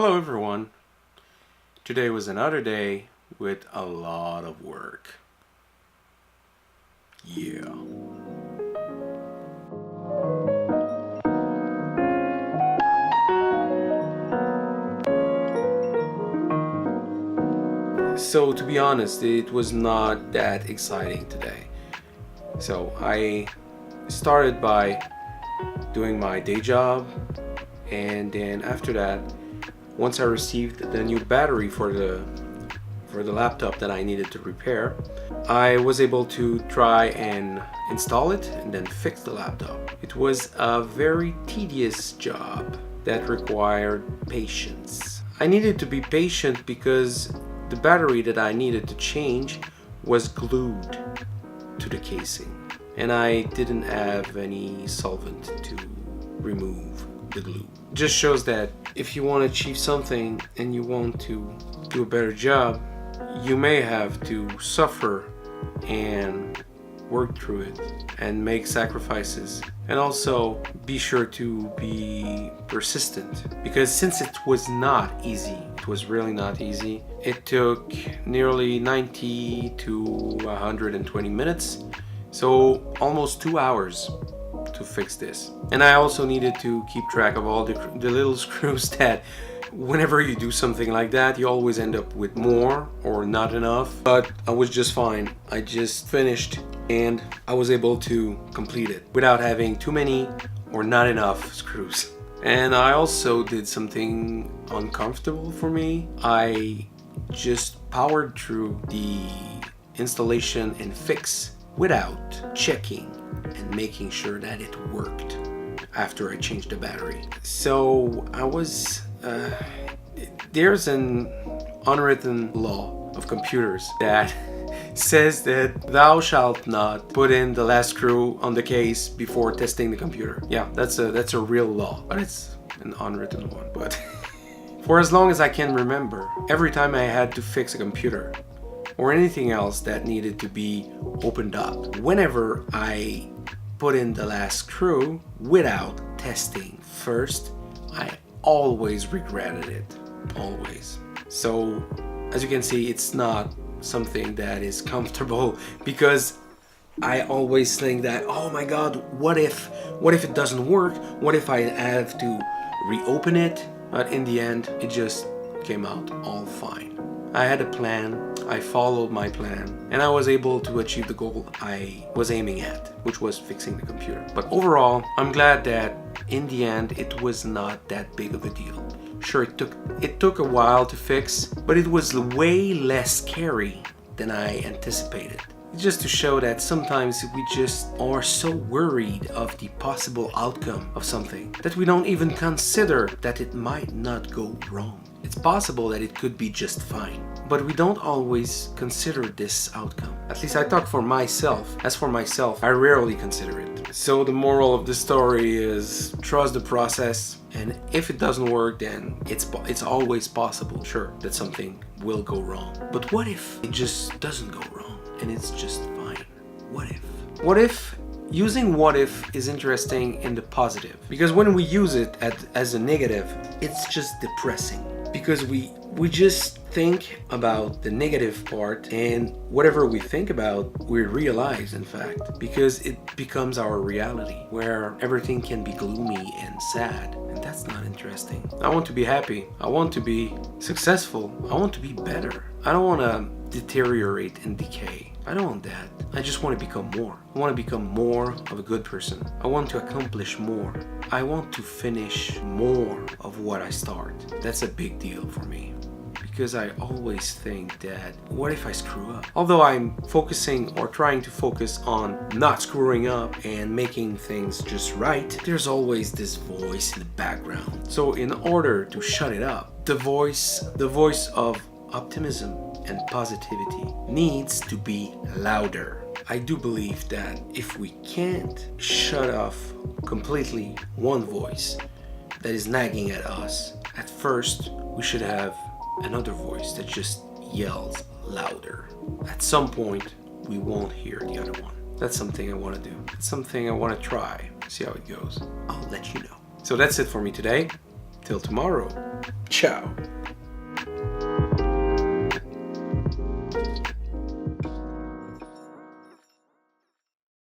Hello everyone. Today was another day with a lot of work. Yeah. So to be honest, it was not that exciting today. So I started by doing my day job, and then after that, once I received the new battery for the laptop that I needed to repair, I was able to try and install it and then fix the laptop. It was a very tedious job that required patience. I needed to be patient because the battery that I needed to change was glued to the casing, and I didn't have any solvent to remove the glue. It just shows that if you want to achieve something and you want to do a better job, you may have to suffer and work through it and make sacrifices, and also be sure to be persistent, because since it was not easy, it was really not easy. It took nearly 90 to 120 minutes, so almost 2 hours to fix this. And I also needed to keep track of all the little screws that whenever you do something like that, you always end up with more or not enough. But I was just fine. I just finished and I was able to complete it without having too many or not enough screws. And I also did something uncomfortable for me. I just powered through the installation and fix without checking and making sure that it worked after I changed the battery. So I was there's an unwritten law of computers that says that thou shalt not put in the last screw on the case before testing the computer. Yeah, that's a real law, but it's an unwritten one. But for as long as I can remember, every time I had to fix a computer or anything else that needed to be opened up, whenever I put in the last screw without testing first, I always regretted it. Always. So as you can see, it's not something that is comfortable, because I always think that, oh my god, what if it doesn't work? What if I have to reopen it? But in the end, it just came out all fine. I had a plan, I followed my plan, and I was able to achieve the goal I was aiming at, which was fixing the computer. But overall, I'm glad that in the end it was not that big of a deal. Sure, it took a while to fix, but it was way less scary than I anticipated. Just to show that sometimes we just are so worried of the possible outcome of something that we don't even consider that it might not go wrong. It's possible that it could be just fine, but we don't always consider this outcome. At least I talk for myself. As for myself, I rarely consider it. So the moral of the story is trust the process, and if it doesn't work, then it's always possible, sure, that something will go wrong. But what if it just doesn't go wrong and it's just fine? What if? What if? Using what if is interesting in the positive, because when we use it as a negative, it's just depressing, because we just think about the negative part, and whatever we think about, we realize, in fact, because it becomes our reality, where everything can be gloomy and sad, and that's not interesting. I want to be happy. I want to be successful. I want to be better. I don't want to deteriorate and decay. I don't want that. I just want to become more. I want to become more of a good person. I want to accomplish more. I want to finish more of what I start. That's a big deal for me, because I always think that, what if I screw up? Although I'm focusing or trying to focus on not screwing up and making things just right, there's always this voice in the background. So in order to shut it up, the voice of optimism and positivity needs to be louder. I do believe that if we can't shut off completely one voice that is nagging at us, at first we should have another voice that just yells louder. At some point, we won't hear the other one. That's something I want to do. It's something I want to try. See how it goes. I'll let you know. So that's it for me today. Till tomorrow. Ciao.